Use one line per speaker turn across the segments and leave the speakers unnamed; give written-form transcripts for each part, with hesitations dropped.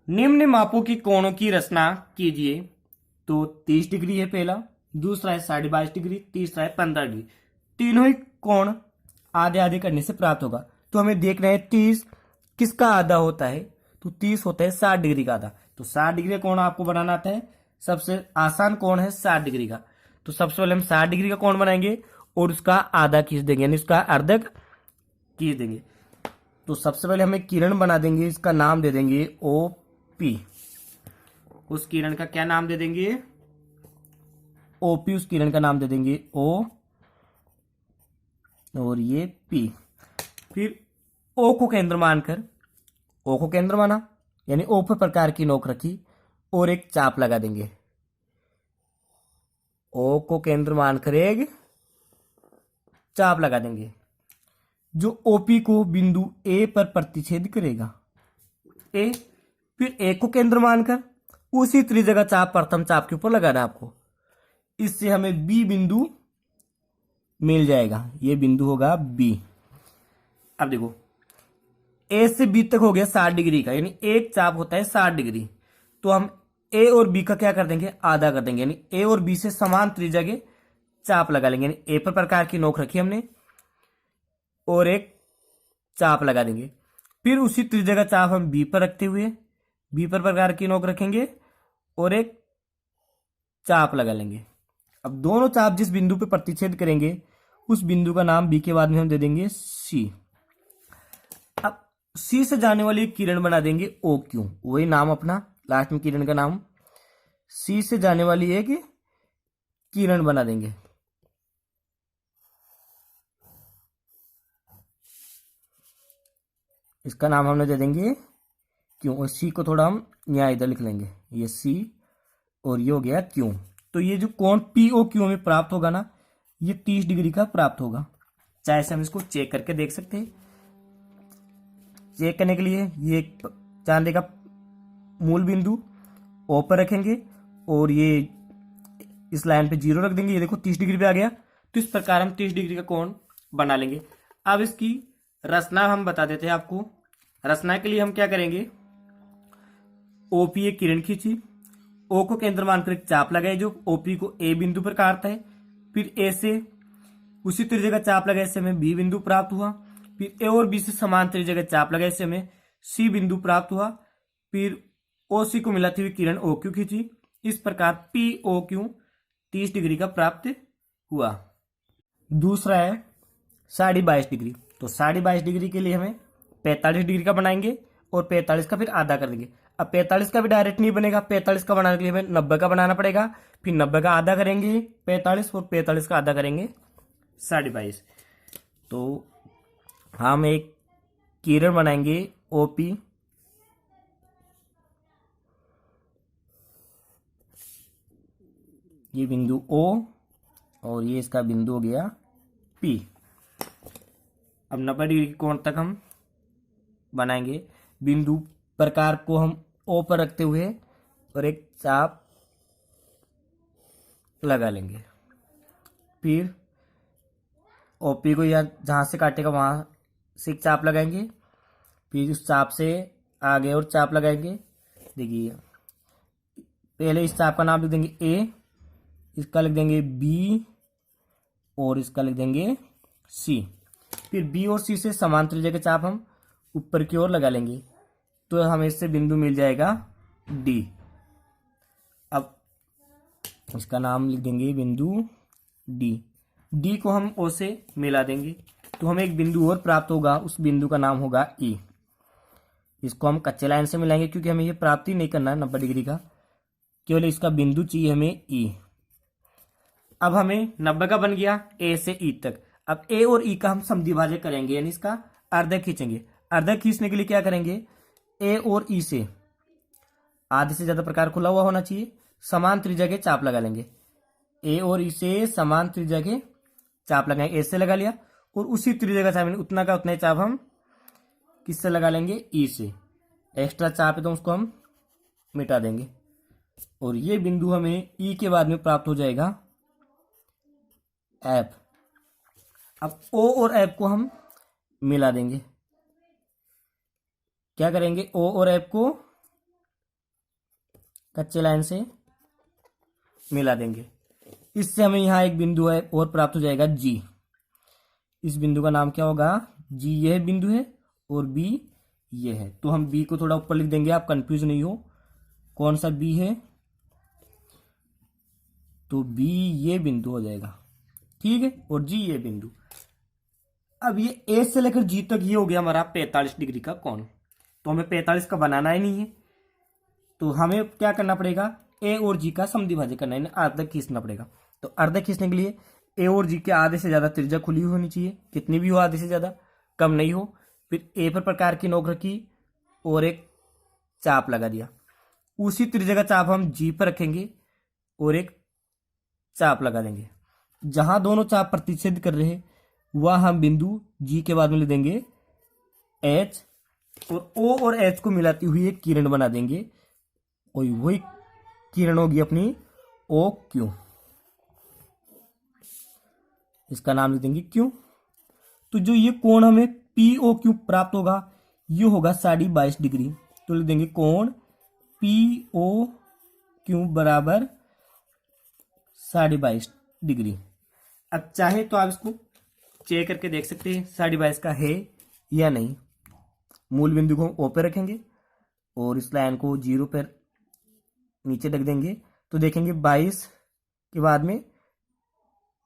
निम्न मापों की कोणों की रचना कीजिए। तो 30 डिग्री है पहला, दूसरा है 22.5 डिग्री, तीसरा है 15 डिग्री। तीनों ही कोण आधे आधे करने से प्राप्त होगा। तो हमें देखना है 30 किसका आधा होता है। तो 30 होता है 60 डिग्री का आधा। तो 60 डिग्री का कोण आपको बनाना आता है। सबसे आसान कोण है 60 डिग्री का। तो सबसे पहले हम 60 डिग्री का कोण बनाएंगे और उसका आधा खींच देंगे, यानी उसका अर्धक खींच देंगे। तो सबसे पहले हमें किरण बना देंगे, इसका नाम दे देंगे ओ पी। उस किरण का क्या नाम दे देंगे? ओपी। उस किरण का नाम दे देंगे ओ और ये पी। फिर ओ को केंद्र मानकर, ओ को केंद्र माना यानी ओ पर प्रकार की नोक रखी और एक चाप लगा देंगे। ओ को केंद्र मानकर एक चाप लगा देंगे जो ओपी को बिंदु ए पर प्रतिच्छेद करेगा। ए। फिर ए को केंद्र मानकर उसी त्रिज्या का चाप प्रथम चाप के ऊपर लगाना है आपको। इससे हमें बी बिंदु मिल जाएगा। ये बिंदु होगा बी। अब देखो, ए से बी तक हो गया 60 डिग्री का, यानी एक चाप होता है 60 डिग्री। तो हम ए और बी का क्या कर देंगे? आधा कर देंगे, यानी ए और बी से समान त्रिज्या के चाप लगा लेंगे। यानी ए पर प्रकार की नोक रखी हमने और एक चाप लगा देंगे। फिर उसी त्रिज्या का चाप हम बी पर रखते हुए बी पर प्रकार की नोक रखेंगे और एक चाप लगा लेंगे। अब दोनों चाप जिस बिंदु पर प्रतिच्छेद करेंगे उस बिंदु का नाम बी के बाद में हम दे देंगे सी। अब सी से जाने वाली एक किरण बना देंगे ओ क्यू, वही नाम अपना लास्ट में किरण का नाम। सी से जाने वाली एक किरण बना देंगे। इसका नाम हमने दे देंगे क्यों, और सी को थोड़ा हम यहाँ इधर लिख लेंगे, ये सी और ये हो गया क्यों। तो ये जो कोण पी ओ क्यू में प्राप्त होगा ना, ये 30 डिग्री का प्राप्त होगा। चाहे से हम इसको चेक करके देख सकते हैं। चेक करने के लिए ये चांदे का मूल बिंदु ओ पर रखेंगे और ये इस लाइन पे 0 रख देंगे। ये देखो 30 डिग्री पे आ गया। तो इस प्रकार हम 30 डिग्री का कोण बना लेंगे। अब इसकी रचना हम बता देते हैं आपको। रचना के लिए हम क्या करेंगे? ओपी एक किरण खींची, ओ को केंद्र मानकर एक चाप लगाई जो ओपी को ए बिंदु पर काटता है। फिर ए से उसी त्रिज्या का चाप लगाए से हमें बी बिंदु प्राप्त हुआ। फिर ए और बी से समान त्रिज्या का चाप लगाए से हमें सी बिंदु प्राप्त हुआ। फिर ओ सी को मिलाती हुई किरण ओ क्यू खींची। इस प्रकार पी ओ क्यू 30 डिग्री का प्राप्त हुआ। दूसरा है 22.5 डिग्री। तो 22.5 डिग्री के लिए हमें 45 डिग्री का बनाएंगे और 45 का फिर आधा कर देंगे। अब 45 का भी डायरेक्ट नहीं बनेगा, 45 का बनाने के लिए हमें 90 का बनाना पड़ेगा। फिर 90 का आधा करेंगे 45 और 45 का आधा करेंगे 22.5। तो हम एक किरण बनाएंगे ओपी। ये बिंदु ओ और ये इसका बिंदु हो गया पी। अब 90 डिग्री के कोण तक हम बनाएंगे। बिंदु प्रकार को हम ओ पर रखते हुए और एक चाप लगा लेंगे। फिर ओपी को या जहां से काटेगा वहां से एक चाप लगाएंगे। फिर उस चाप से आगे और चाप लगाएंगे। देखिए, पहले इस चाप का नाम लिख देंगे ए, इसका लिख देंगे बी और इसका लिख देंगे सी। फिर बी और सी से समान त्रिज्या के चाप हम ऊपर की ओर लगा लेंगे। तो हमें इससे बिंदु मिल जाएगा डी। अब इसका नाम लिख देंगे बिंदु डी। डी को हम ओ से मिला देंगे तो हमें एक बिंदु और प्राप्त होगा। उस बिंदु का नाम होगा ई। इसको हम कच्चे लाइन से मिलाएंगे क्योंकि हमें ये प्राप्ति नहीं करना है 90 डिग्री का, केवल इसका बिंदु चाहिए हमें ई। अब हमें 90 का बन गया ए से ई तक। अब ए और ई का हम समद्विभाजक करेंगे, यानी इसका अर्धक खींचेंगे। अर्धक खींचने के लिए क्या करेंगे? ए और ई से आधे से ज्यादा प्रकार खुला हुआ होना चाहिए, समान त्रिज्या के चाप लगा लेंगे। ए और ई से समान त्रिज्या के चाप लगाएंगे। ए से लगा लिया और उसी त्रिज्या का चाप उतना का उतना ही चाप हम किससे लगा लेंगे? ई से। एक्स्ट्रा चाप है तो उसको हम मिटा देंगे और ये बिंदु हमें ई के बाद में प्राप्त हो जाएगा एफ। अब ओ और एफ को हम मिला देंगे। क्या करेंगे? ओ और एफ को कच्चे लाइन से मिला देंगे। इससे हमें यहाँ एक बिंदु है और प्राप्त हो जाएगा जी। इस बिंदु का नाम क्या होगा? जी यह बिंदु है और बी ये है। तो हम बी को थोड़ा ऊपर लिख देंगे, आप कंफ्यूज नहीं हो कौन सा बी है। तो बी ये बिंदु हो जाएगा, ठीक है, और जी ये बिंदु। अब ये ए से लेकर जी तक ये हो गया हमारा 45 डिग्री का कोण। तो हमें 45 का बनाना ही नहीं है, तो हमें क्या करना पड़ेगा? ए और जी का समद्विभाजक करना है, अर्धक खींचना पड़ेगा। तो अर्धक खींचने के लिए ए और जी के आधे से ज्यादा त्रिज्या खुली हुई होनी चाहिए, कितनी भी हो, आधे से ज्यादा, कम नहीं हो। फिर ए पर प्रकार की नोक रखी और एक चाप लगा दिया। उसी त्रिज्या का चाप हम जी पर रखेंगे और एक चाप लगा देंगे। जहां दोनों चाप प्रतिच्छेद कर रहे हैं वह हम बिंदु जी के बाद में ले देंगे एच, और ओ और एच को मिलाती हुई एक किरण बना देंगे, और वही किरण होगी अपनी ओ क्यू। इसका नाम लिख देंगे क्यू। तो जो ये कोण हमें पी ओ क्यू प्राप्त होगा ये होगा 22.5 डिग्री। तो लिख देंगे कोण पी ओ क्यू बराबर 22.5 डिग्री। अब चाहे तो आप इसको चेक करके देख सकते हैं 22.5 का है या नहीं। मूल बिंदु को ओ पे रखेंगे और इस लाइन को 0 पर नीचे रख देंगे, तो देखेंगे 22 के बाद में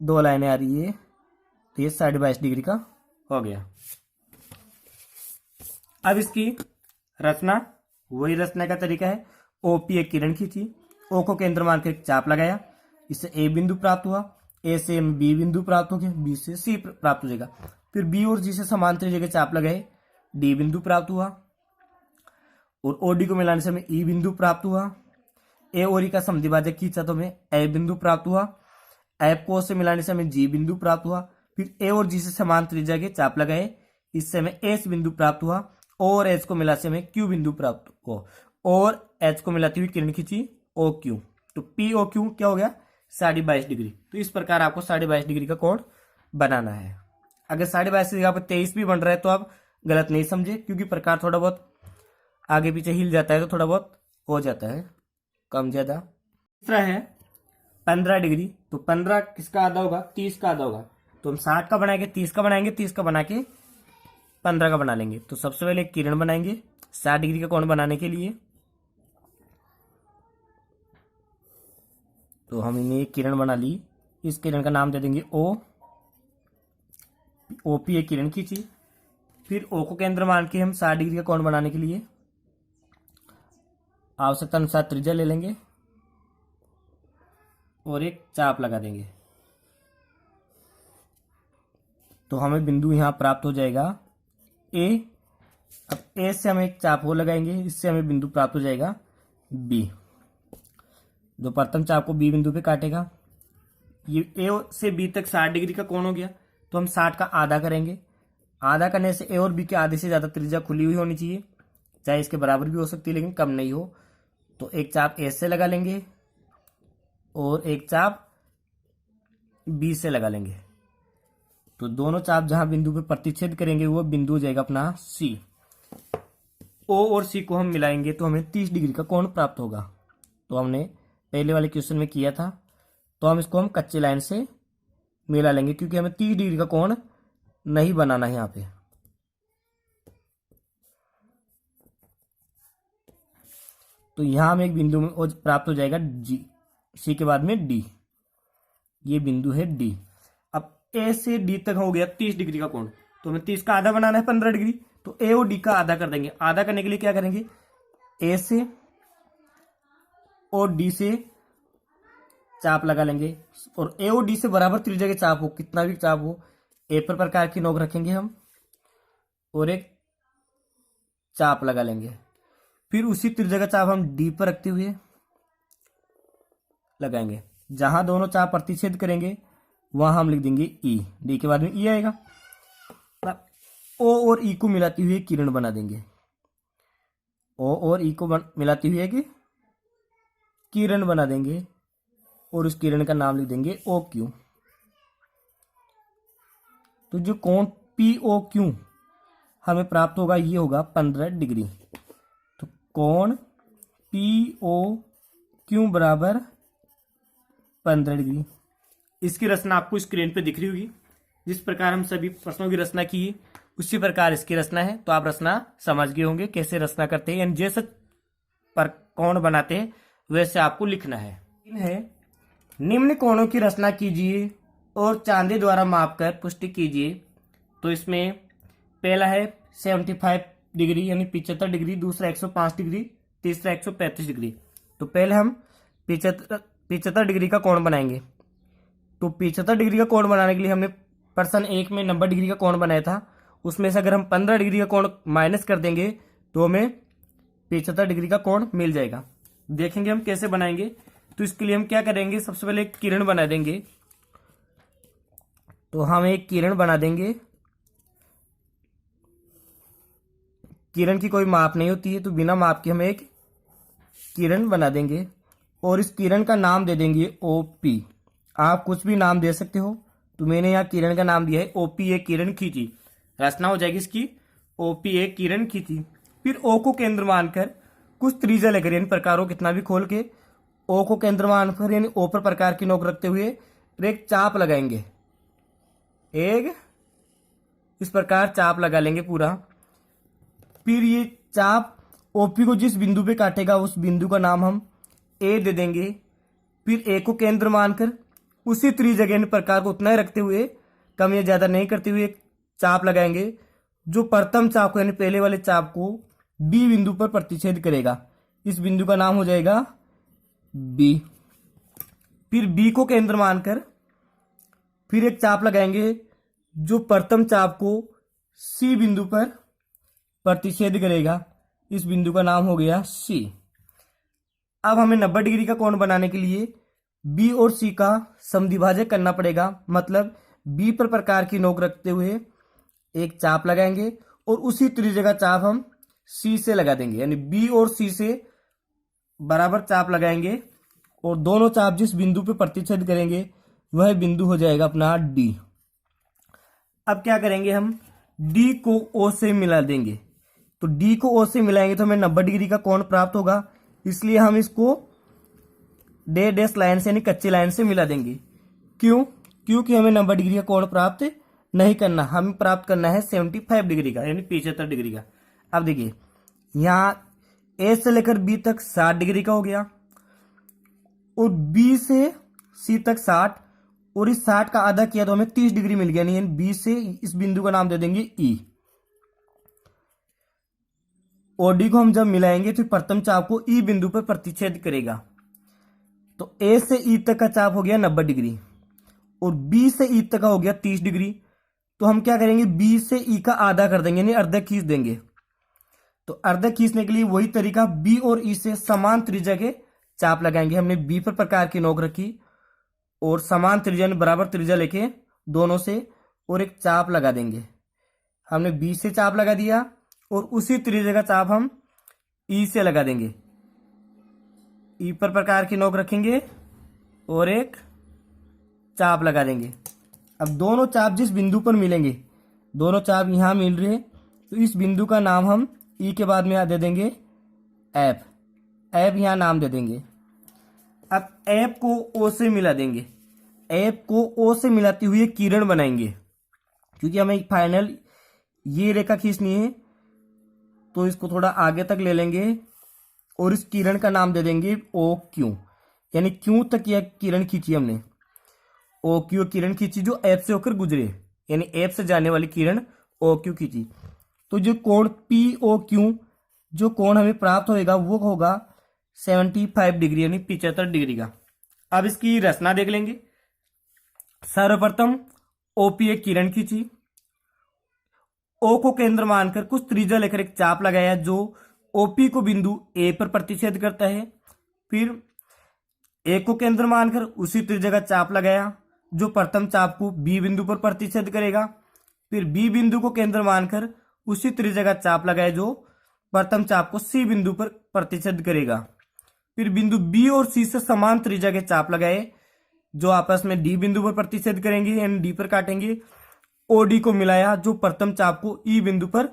2 लाइनें आ रही है, तो ये 22.5 डिग्री का हो गया। अब इसकी रचना, वही रचना का तरीका है, ओपी एक किरण खींची, ओ को केंद्र मान के एक चाप लगाया, इससे ए बिंदु प्राप्त हुआ, ए से बी बिंदु प्राप्त हो गया, बी से सी प्राप्त हो जाएगा। फिर बी और जी से समांतर जगह चाप लगाए, डी बिंदु प्राप्त हुआ, और ओडी को मिलाने से हमें ई बिंदु प्राप्त हुआ। ए और ई का समद्विभाजक खींचा तो हमें ए बिंदु प्राप्त हुआ। एफ को से मिलाने से हमें जी बिंदु प्राप्त हुआ। फिर ए और जी से समान त्रिज्या के चाप लगाए, इससे हमें एस बिंदु प्राप्त हुआ, और एच को मिला से हमें क्यू बिंदु प्राप्त हुआ, और एच को मिलाती हुई किरण खींची ओ क्यू। तो पी ओ क्यू क्या हो गया? 22.5 डिग्री। तो इस प्रकार आपको 22.5 डिग्री का कोण बनाना है। अगर 22.5 की जगह पर 23 भी बन रहा है तो आप गलत नहीं समझे, क्योंकि प्रकार थोड़ा बहुत आगे पीछे हिल जाता है तो थोड़ा बहुत हो जाता है कम ज्यादा। तीसरा है 15 डिग्री। तो 15 किसका आधा होगा? 30 का आधा होगा। तो हम 60 का बनाएंगे, 30 का बनाएंगे, 30 का बना के 15 का बना लेंगे। तो सबसे पहले एक किरण बनाएंगे 60 डिग्री का कोण बनाने के लिए। तो हम इन्हें एक किरण बना ली, इस किरण का नाम दे देंगे ओ। ओपी एक किरण खींची, फिर ओ को केंद्र मान के हम 60 डिग्री का कोण बनाने के लिए आवश्यकता अनुसार त्रिज्या ले लेंगे और एक चाप लगा देंगे। तो हमें बिंदु यहां प्राप्त हो जाएगा ए। अब ए से हम एक चाप हो लगाएंगे, इससे हमें बिंदु प्राप्त हो जाएगा बी। जो प्रथम चाप को बी बिंदु पे काटेगा, ये ए से बी तक 60 डिग्री का कोण हो गया। तो हम 60 का आधा करेंगे। आधा करने से ए और बी के आधे से ज्यादा त्रिज्या खुली हुई होनी चाहिए, चाहे इसके बराबर भी हो सकती है लेकिन कम नहीं हो। तो एक चाप ए से लगा लेंगे और एक चाप बी से लगा लेंगे। तो दोनों चाप जहां बिंदु पे प्रतिच्छेद करेंगे वो बिंदु हो जाएगा अपना सी। ओ और सी को हम मिलाएंगे तो हमें 30 डिग्री का कोण प्राप्त होगा। तो हमने पहले वाले क्वेश्चन में किया था, तो हम इसको हम कच्चे लाइन से मिला लेंगे, क्योंकि हमें 30 डिग्री का कोण नहीं बनाना है यहाँ पे। तो यहां हमें एक बिंदु में प्राप्त हो जाएगा जी, सी के बाद में डी, ये बिंदु है डी। अब ए से डी तक हो गया 30 डिग्री का कोण, तो हमें 30 का आधा बनाना है 15 डिग्री। तो ए और डी का आधा कर देंगे। आधा करने के लिए क्या करेंगे? ए से और डी से चाप लगा लेंगे, और ए और डी से बराबर त्रिज्या के चाप हो, कितना भी चाप हो, ए पर प्रकार की नोक रखेंगे हम और एक चाप लगा लेंगे। फिर उसी त्रिज्या का चाप हम डी पर रखते हुए लगाएंगे। जहां दोनों चाप प्रतिच्छेद करेंगे वहां हम लिख देंगे ई। डी के बाद में ई आएगा। ओ और ई को मिलाती हुई किरण बना देंगे। ओ और ई को मिलाती हुई एक किरण बना देंगे और उस किरण का नाम लिख देंगे ओ क्यू। तो जो कोण पी ओ क्यू हमें प्राप्त होगा ये होगा 15 डिग्री। तो कोण पी ओ क्यों बराबर 15 डिग्री। इसकी रचना आपको स्क्रीन पे दिख रही होगी। जिस प्रकार हम सभी प्रश्नों की रचना की उसी प्रकार इसकी रचना है, तो आप रचना समझ गए होंगे कैसे रचना करते हैं, यानी जैसे पर कोण बनाते हैं वैसे आपको लिखना है। निम्न कोणों की रचना कीजिए और चांदे द्वारा मापकर पुष्टि कीजिए। तो इसमें पहला है 75 डिग्री यानी 75 डिग्री, दूसरा 105 डिग्री, तीसरा 135 डिग्री। तो पहले हम 75 डिग्री का कोण बनाएंगे। तो 75 डिग्री का कोण बनाने के लिए हमने प्रश्न 1 में 90 डिग्री का कोण बनाया था, उसमें से अगर हम 15 डिग्री का कोण माइनस कर देंगे तो हमें 75 डिग्री का कोण मिल जाएगा। देखेंगे हम कैसे बनाएंगे। तो इसके लिए हम क्या करेंगे, सबसे पहले एक किरण बना देंगे। तो हम एक किरण बना देंगे। किरण की कोई माप नहीं होती है, तो बिना माप के हम एक किरण बना देंगे और इस किरण का नाम दे देंगे OP। आप कुछ भी नाम दे सकते हो, तो मैंने यहाँ किरण का नाम दिया है OP, एक किरण खींची। रचना हो जाएगी इसकी OP, एक किरण खींची। फिर O को केंद्र मानकर कुछ त्रिज्या लेकर, यानी प्रकारों कितना भी खोल के O को केंद्र मानकर यानी O पर प्रकार की नोक रखते हुए एक चाप लगाएंगे। एक इस प्रकार चाप लगा लेंगे पूरा। फिर ये चाप OP को जिस बिंदु पे काटेगा उस बिंदु का नाम हम A दे देंगे। फिर A को केंद्र मानकर उसी त्रिज्या यानी प्रकार को उतना ही रखते हुए, कम या ज्यादा नहीं करते हुए, चाप लगाएंगे जो प्रथम चाप को यानी पहले वाले चाप को B बिंदु पर प्रतिच्छेद करेगा। इस बिंदु का नाम हो जाएगा B। फिर B को केंद्र मानकर फिर एक चाप लगाएंगे जो प्रथम चाप को C बिंदु पर प्रतिच्छेद करेगा। इस बिंदु का नाम हो गया C। अब हमें 90 डिग्री का कोण बनाने के लिए B और C का समद्विभाजक करना पड़ेगा। मतलब B पर प्रकार की नोक रखते हुए एक चाप लगाएंगे और उसी त्रिज्या का चाप हम C से लगा देंगे, यानी B और C से बराबर चाप लगाएंगे और दोनों चाप जिस बिंदु पे प्रतिच्छेद करेंगे वह बिंदु हो जाएगा अपना D। अब क्या करेंगे, हम D को O से मिला देंगे। तो D को O से मिलाएंगे तो हमें 90 डिग्री का कोण प्राप्त होगा। इसलिए हम इसको डैश लाइन से यानी कच्ची लाइन से मिला देंगे। क्यों? क्योंकि हमें 90 डिग्री का कोण प्राप्त नहीं करना, हमें प्राप्त करना है 75 डिग्री का यानी 75 डिग्री का। अब देखिए यहाँ A से लेकर B तक 60 डिग्री का हो गया और B से C तक 60, और इस 60 का आधा किया तो हमें 30 डिग्री मिल गया। यानी B से इस बिंदु का नाम दे देंगे E। और D को हम जब मिलाएंगे तो प्रथम चाप को E बिंदु पर प्रतिच्छेद करेगा। तो A से E तक का चाप हो गया 90 डिग्री और B से E तक का हो गया 30 डिग्री। तो हम क्या करेंगे, B से E का आधा कर देंगे यानी अर्धा खींच देंगे। तो अर्धा खींचने के लिए वही तरीका, B और E से समान त्रिज्या के चाप लगाएंगे। हमने B पर प्रकार की नोक रखी और समान त्रिज्या बराबर त्रिज्या लेके दोनों से और एक चाप लगा देंगे। हमने B से चाप लगा दिया और उसी त्रिज्या का चाप हम E से लगा देंगे। E पर प्रकार की नोक रखेंगे और एक चाप लगा देंगे। अब दोनों चाप जिस बिंदु पर मिलेंगे, दोनों चाप यहां मिल रहे हैं, तो इस बिंदु का नाम हम E के बाद में दे देंगे F। F यहां नाम दे देंगे। अब F को O से मिला देंगे। F को O से मिलाते हुए किरण बनाएंगे। क्योंकि हमें फाइनल ये रेखा खींचनी है तो इसको थोड़ा आगे तक ले लेंगे और इस किरण का नाम दे देंगे OQ। यानी Q तक यह किरण खींची हमने, OQ किरण खींची जो F से होकर गुजरे, यानी F से जाने वाली किरण OQ खींची। तो जो कोण POQ जो कोण हमें प्राप्त होएगा वो होगा 75 डिग्री यानी 75 डिग्री का। अब इसकी रचना देख लेंगे। सर्वप्रथम OP एक किरण खींची, O को केंद्र मानकर कुछ त्रिज्या लेकर एक चाप लगाया जो OP को बिंदु A पर प्रतिच्छेद करता है। फिर A को केंद्र मानकर उसी त्रिज्या का चाप लगाया जो प्रथम चाप को B बिंदु पर प्रतिच्छेद करेगा। फिर B बिंदु को केंद्र मानकर उसी त्रिज्या का चाप लगाया जो प्रथम चाप को C बिंदु पर प्रतिच्छेद करेगा। फिर बिंदु B और C से समान त्रिज्या के चाप लगाए जो आपस में D बिंदु पर प्रतिच्छेद करेंगे यानी D पर काटेंगे। OD को मिलाया जो प्रथम चाप को E बिंदु पर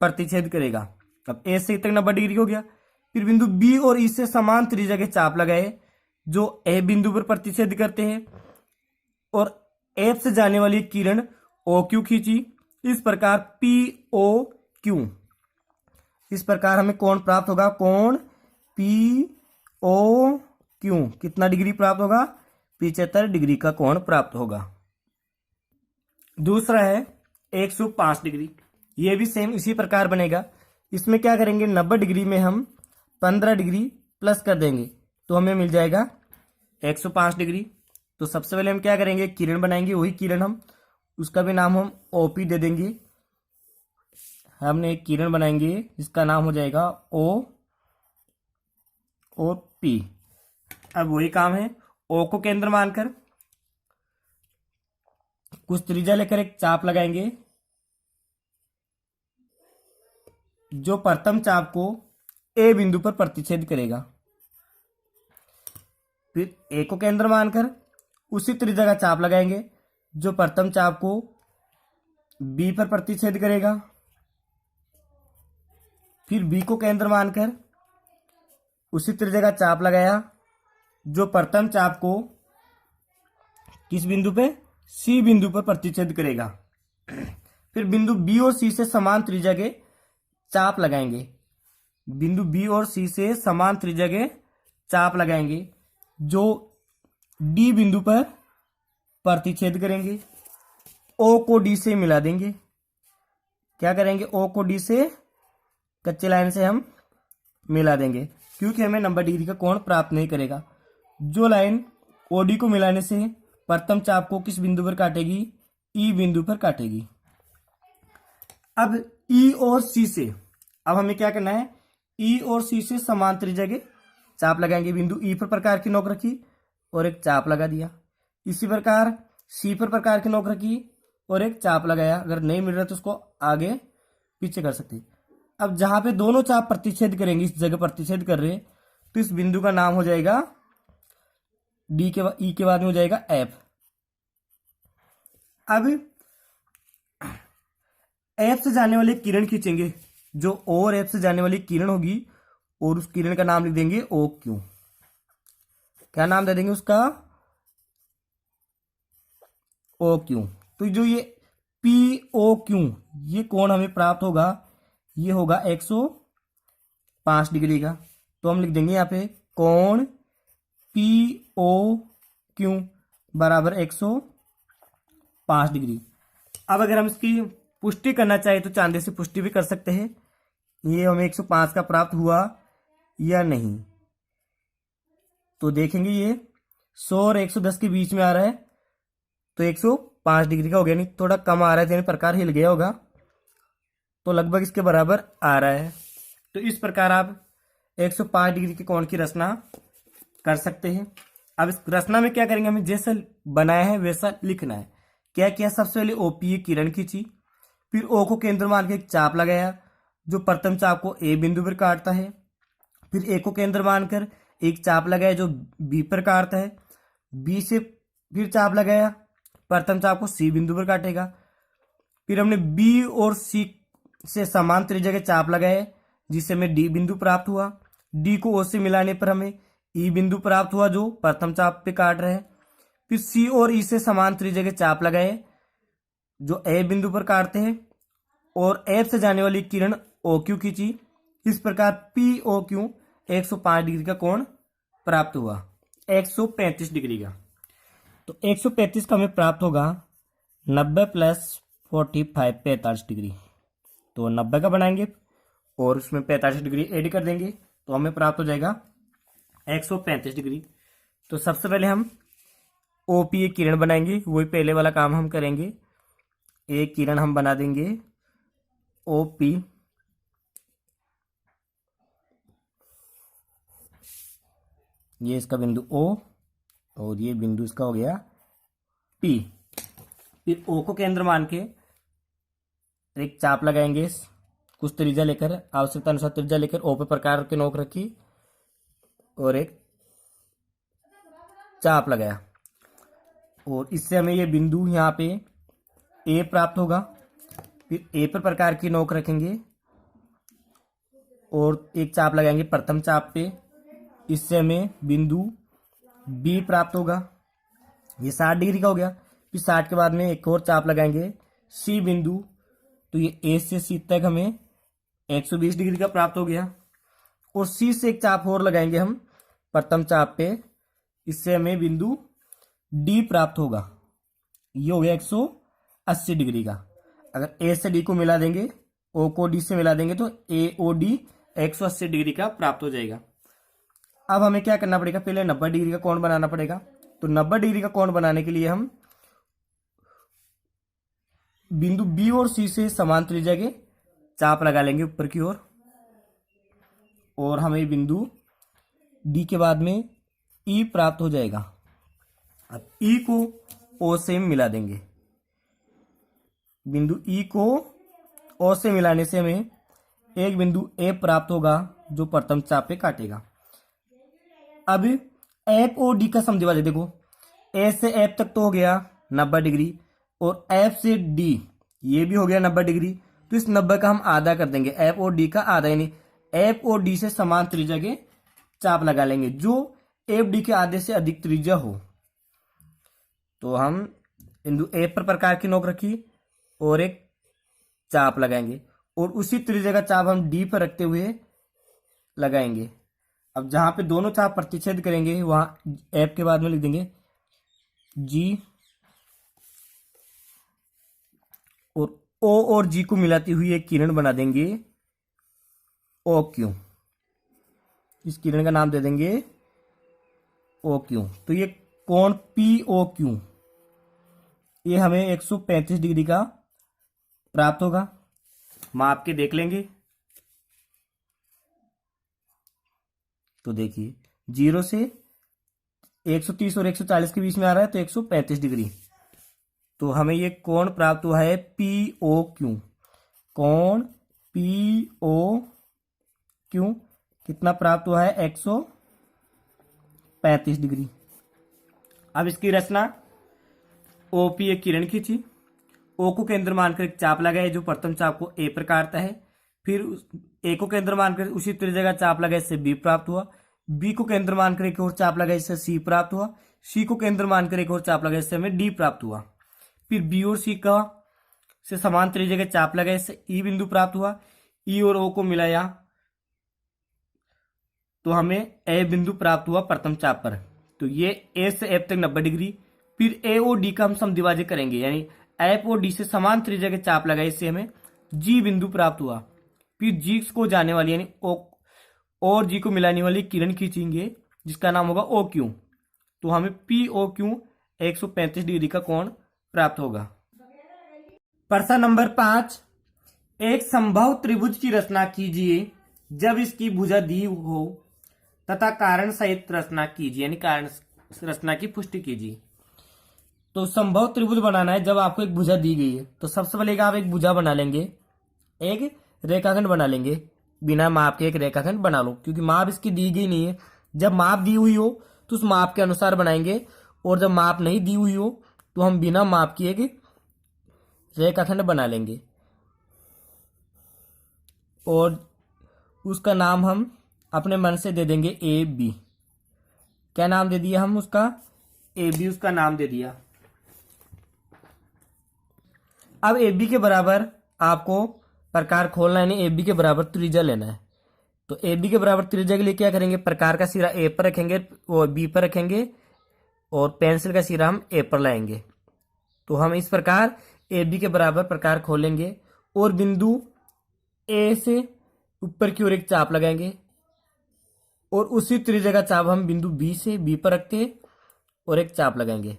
प्रतिच्छेद करेगा। अब A से E तक 90 डिग्री हो गया। फिर बिंदु बी और ई से समान त्रिज्या के चाप लगाए जो ए बिंदु पर प्रतिच्छेद करते हैं और एफ से जाने वाली किरण ओ क्यू खींची। इस प्रकार पी ओ क्यू, इस प्रकार हमें कोण प्राप्त होगा, कोण पी ओ क्यू कितना डिग्री प्राप्त होगा, 75 डिग्री का कोण प्राप्त होगा। दूसरा है 105 डिग्री, ये भी सेम इसी प्रकार बनेगा। इसमें क्या करेंगे, 90 डिग्री में हम 15 डिग्री प्लस कर देंगे तो हमें मिल जाएगा 105 डिग्री। तो सबसे पहले हम क्या करेंगे, किरण बनाएंगे, वही किरण हम उसका भी नाम हम ओपी दे देंगे। हमने एक किरण बनाएंगे जिसका नाम हो जाएगा ओ पी। अब वही काम है, ओ को केंद्र मानकर कुछ त्रिज्या लेकर एक चाप लगाएंगे जो प्रथम चाप को ए बिंदु पर प्रतिच्छेद करेगा। फिर ए को केंद्र मानकर उसी त्रिज्या का चाप लगाएंगे जो प्रथम चाप को बी पर प्रतिच्छेद करेगा। फिर बी को केंद्र मानकर उसी त्रिज्या का चाप लगाया जो प्रथम चाप को किस बिंदु पे, सी बिंदु पर प्रतिच्छेद करेगा। फिर बिंदु बी और सी से समान त्रिज्या के चाप लगाएंगे, बिंदु बी और सी से समान त्रिज्या के चाप लगाएंगे जो डी बिंदु पर प्रतिच्छेद करेंगे। ओ को डी से मिला देंगे, क्या करेंगे, ओ को डी से कच्चे लाइन से हम मिला देंगे क्योंकि हमें 90 डिग्री का कोण प्राप्त नहीं करेगा। जो लाइन ओडी को मिलाने से प्रथम चाप को किस बिंदु पर काटेगी, ई बिंदु पर काटेगी। अब ई और सी से अब हमें क्या करना है, ई और सी से समान त्रिज्या के चाप लगाएंगे। बिंदु ई पर प्रकार की नोक रखी और एक चाप लगा दिया। इसी प्रकार सी पर प्रकार की नोक रखी और एक चाप लगाया। अगर नहीं मिल रहा तो उसको आगे पीछे कर सकते। अब जहां पे दोनों चाप प्रतिच्छेद करेंगे, इस जगह प्रतिच्छेद कर रहे हैं, तो इस बिंदु का नाम हो जाएगा डी के ई के बाद में हो जाएगा एफ। अब एफ से जाने वाली किरण खींचेंगे, जो ओ और एफ से जाने वाली किरण होगी और उस किरण का नाम लिख देंगे ओ क्यू। क्या नाम दे देंगे उसका, ओ क्यू। तो जो ये पी ओ क्यू ये कोण हमें प्राप्त होगा, ये होगा 105 डिग्री का। तो हम लिख देंगे यहाँ पे कोण पी ओ क्यू बराबर 105 डिग्री। अब अगर हम इसकी पुष्टि करना चाहे तो चांदे से पुष्टि भी कर सकते हैं, ये हमें 105 का प्राप्त हुआ या नहीं। तो देखेंगे ये 100 और 110 के बीच में आ रहा है तो 105 डिग्री का हो गया, नहीं थोड़ा कम आ रहा है, यानी प्रकार हिल गया होगा तो लगभग इसके बराबर आ रहा है। तो इस प्रकार आप 105 डिग्री के कोण की रचना कर सकते हैं। अब इस रचना में क्या करेंगे, हमें जैसा बनाया है वैसा लिखना है। क्या किया, सबसे पहले ओपी किरण खींची, फिर ओ को केंद्र मान के एक चाप लगाया जो प्रथम चाप को ए बिंदु पर काटता है। फिर ए को केंद्र मानकर एक चाप लगाया जो बी पर काटता है। बी से फिर चाप लगाया, प्रथम चाप को सी बिंदु पर काटेगा। फिर हमने बी और सी से समान त्रिज्या के चाप लगाए जिससे हमें डी बिंदु प्राप्त हुआ। डी को ओ से मिलाने पर हमें ई बिंदु प्राप्त हुआ जो प्रथम चाप पे काट रहे हैं। फिर सी और ई से समान त्रिज्या के चाप लगाए जो ए बिंदु पर काटते हैं और एफ से जाने वाली किरण ओ क्यू खींची। इस प्रकार पी ओ क्यू 105 डिग्री का कोण प्राप्त हुआ, 135 डिग्री का। तो 135 का हमें प्राप्त होगा 90 प्लस 45 45 डिग्री। तो 90 का बनाएंगे और उसमें 45 डिग्री ऐड कर देंगे तो हमें प्राप्त हो जाएगा 135 डिग्री। तो सबसे पहले हम ओपी एक किरण बनाएंगे, वही पहले वाला काम हम करेंगे। एक किरण हम बना देंगे ओपी, ये इसका बिंदु ओ और ये बिंदु इसका हो गया पी। फिर ओ को केंद्र मान के एक चाप लगाएंगे, कुछ त्रिज्या लेकर, आवश्यकता अनुसार त्रिज्या लेकर ओ पे प्रकार के नोक रखी और एक चाप लगाया और इससे हमें ये बिंदु यहाँ पे ए प्राप्त होगा। फिर ए पर प्रकार की नोक रखेंगे और एक चाप लगाएंगे प्रथम चाप पे, इससे हमें बिंदु बी प्राप्त होगा। ये 60 डिग्री का हो गया। फिर 60 के बाद में एक और चाप लगाएंगे सी बिंदु, तो ये ए से सी तक हमें 120 डिग्री का प्राप्त हो गया। और सी से एक चाप और लगाएंगे हम प्रथम चाप पे, इससे हमें बिंदु डी प्राप्त होगा। ये हो गया 180 डिग्री का। अगर ए से डी को मिला देंगे, ओ को डी से मिला देंगे, तो ए ओ डी 180 डिग्री का प्राप्त हो जाएगा। अब हमें क्या करना पड़ेगा, पहले 90 डिग्री का कोण बनाना पड़ेगा। तो 90 डिग्री का कोण बनाने के लिए हम बिंदु बी और सी से समान त्रिज्या के चाप लगा लेंगे ऊपर की ओर, और हमें बिंदु डी के बाद में ई प्राप्त हो जाएगा। अब ई को ओ से मिला देंगे। बिंदु ई को ओ से मिलाने से हमें एक बिंदु ए प्राप्त होगा जो प्रथम चाप पे काटेगा। अब एफ और डी का समद्विभाजक देखो, ए से एफ तक तो हो गया 90 डिग्री, और एफ से डी ये भी हो गया 90 डिग्री। तो इस 90 का हम आधा कर देंगे, एफ और डी का आधा, यानी एफ और डी से समान त्रिज्या के चाप लगा लेंगे जो एफ डी के आधे से अधिक त्रिज्या हो। तो हम बिंदु ए पर प्रकार की नोक रखी और एक चाप लगाएंगे, और उसी त्रिज्या का चाप हम डी पर रखते हुए लगाएंगे। अब जहां पे दोनों चाप प्रतिच्छेद करेंगे वहां एफ के बाद में लिख देंगे जी, और ओ और जी को मिलाती हुई एक किरण बना देंगे ओ क्यू। इस किरण का नाम दे देंगे ओ क्यू। तो ये कोण पी ओ क्यू ये हमें 135 डिग्री का प्राप्त होगा। माप के देख लेंगे। तो देखिए 0 से 130 और 140 के बीच में आ रहा है, तो 135 डिग्री। तो हमें ये कोण प्राप्त हुआ है पी ओ क्यू। कोण पी ओ क्यू कितना प्राप्त हुआ है, 135 डिग्री। अब इसकी रचना, ओपी एक किरण खींची, ओ को केंद्र मानकर एक चाप लगाए जो प्रथम चाप को ए पर काटता है। फिर ए को केंद्र मानकर उसी त्रिज्या का चाप लगाए, इससे बी प्राप्त हुआ। बी को केंद्र मानकर एक और चाप लगाए, इससे सी प्राप्त हुआ। सी को केंद्र मानकर एक और चाप लगाए, इससे हमें डी प्राप्त हुआ। फिर बी और सी का से समान त्रिज्या के चाप लगाए, इससे ई बिंदु प्राप्त हुआ। ई और ओ को मिलाया तो हमें ए बिंदु प्राप्त हुआ प्रथम चाप पर। तो ये ए से एफ तक 90 डिग्री। फिर ए और डी का हम समद्विभाजक करेंगे, यानी एफ और डी से समान त्रिज्या के चाप लगाए, इससे हमें जी बिंदु प्राप्त हुआ। फिर जी को जाने वाली यानी ओ और जी को मिलाने वाली किरण खींचेंगे जिसका नाम होगा ओ क्यू। तो हमें पी ओ क्यू 135 डिग्री का कोण प्राप्त होगा। प्रश्न नंबर 5, एक समबाहु त्रिभुज की रचना कीजिए जब इसकी भुजा दी हो तथा कारण सहित रचना कीजिए, यानी कारण रचना की पुष्टि कीजिए। तो समबाहु त्रिभुज बनाना है जब आपको एक भुजा दी गई है, तो सबसे पहले आप एक भुजा बना लेंगे, एक रेखाखंड बना लेंगे। बिना माप के एक रेखाखंड बना लो, क्योंकि माप इसकी दी गई नहीं है। जब माप दी हुई हो तो उस माप के अनुसार बनाएंगे, और जब माप नहीं दी हुई हो तो हम बिना माप की एक रेखाखंड बना लेंगे, और उसका नाम हम अपने मन से दे देंगे ए बी। क्या नाम दे दिया हम उसका, ए बी उसका नाम दे दिया। अब ए बी के बराबर आपको प्रकार खोलना है, यानी ए बी के बराबर त्रिज्या लेना है। तो ए बी के बराबर त्रिज्या के लिए क्या करेंगे, प्रकार का सिरा ए पर रखेंगे और बी पर रखेंगे, और पेंसिल का सिरा हम ए पर लाएंगे। तो हम इस प्रकार ए बी के बराबर प्रकार खोलेंगे, और बिंदु ए से ऊपर की ओर एक चाप लगाएंगे, और उसी त्रिज्या का चाप हम बिंदु बी से बी पर रखते और एक चाप लगाएंगे।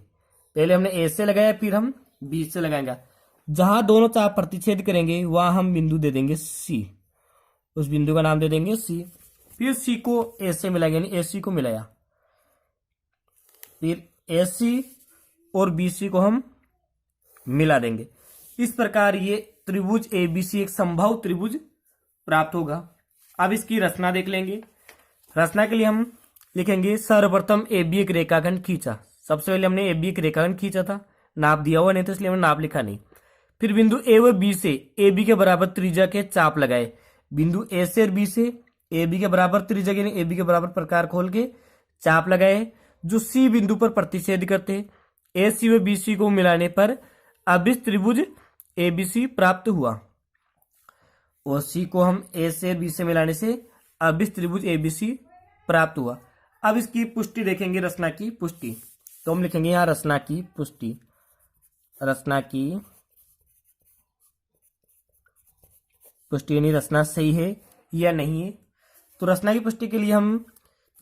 पहले हमने ए से लगाया, फिर हम बी से लगाएंगे। जहां दोनों चाप प्रतिच्छेद करेंगे वहां हम बिंदु दे देंगे सी, उस बिंदु का नाम दे देंगे सी। फिर सी को ए से मिलाएंगे, यानी ए सी को मिलाया। फिर ए सी और बी सी को हम मिला देंगे। इस प्रकार ये त्रिभुज ए बी सी एक समबाहु त्रिभुज प्राप्त होगा। अब इसकी रचना देख लेंगे। रचना के लिए हम लिखेंगे, सर्वप्रथम ए बी एक रेखाखंड खींचा। सबसे पहले हमने ए बी एक रेखाखंड खींचा था, नाप दिया हुआ नहीं तो इसलिए हमने नाप लिखा नहीं। फिर बिंदु ए व बी से ए बी के बराबर त्रिज्या के चाप लगाए। बिंदु ए से और बी से ए बी के बराबर त्रिज्या यानी ए बी के बराबर प्रकार खोल के चाप लगाए, जो सी बिंदु पर प्रतिच्छेद करते। ए सी व बी सी को मिलाने पर अभिष्ट त्रिभुज ए बी सी प्राप्त हुआ। और सी को हम ए से बी से मिलाने से अभिष्ट त्रिभुज ए बी सी प्राप्त हुआ। अब इसकी पुष्टि देखेंगे, रचना की पुष्टि। तो हम लिखेंगे यहाँ रचना की पुष्टि, रचना की पुष्टि यानी रचना सही है या नहीं है। तो रचना की पुष्टि के लिए हम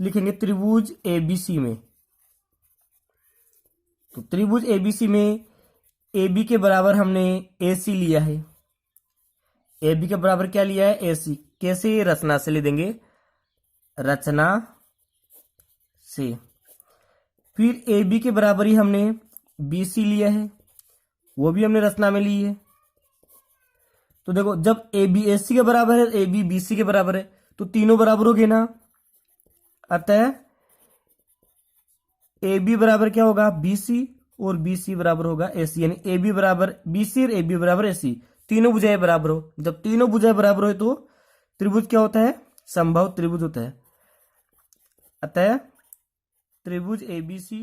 लिखेंगे त्रिभुज एबीसी में। तो त्रिभुज एबीसी में AB के बराबर हमने AC लिया है। AB के बराबर क्या लिया है? AC। कैसे? रचना से ले देंगे, रचना से। फिर AB के बराबर ही हमने BC लिया है, वो भी हमने रचना में ली है। तो देखो, जब AB AC के बराबर है, AB BC के बराबर है, तो तीनों बराबर हो गए ना। अतः AB बराबर क्या होगा? BC और BC बराबर होगा AC, यानी AB बराबर BC और AB बराबर AC। तीनों भुजाएं बराबर हो। जब तीनों भुजाएं बराबर हो तो त्रिभुज क्या होता है? समबाहु त्रिभुज होता है। अतः त्रिभुज ABC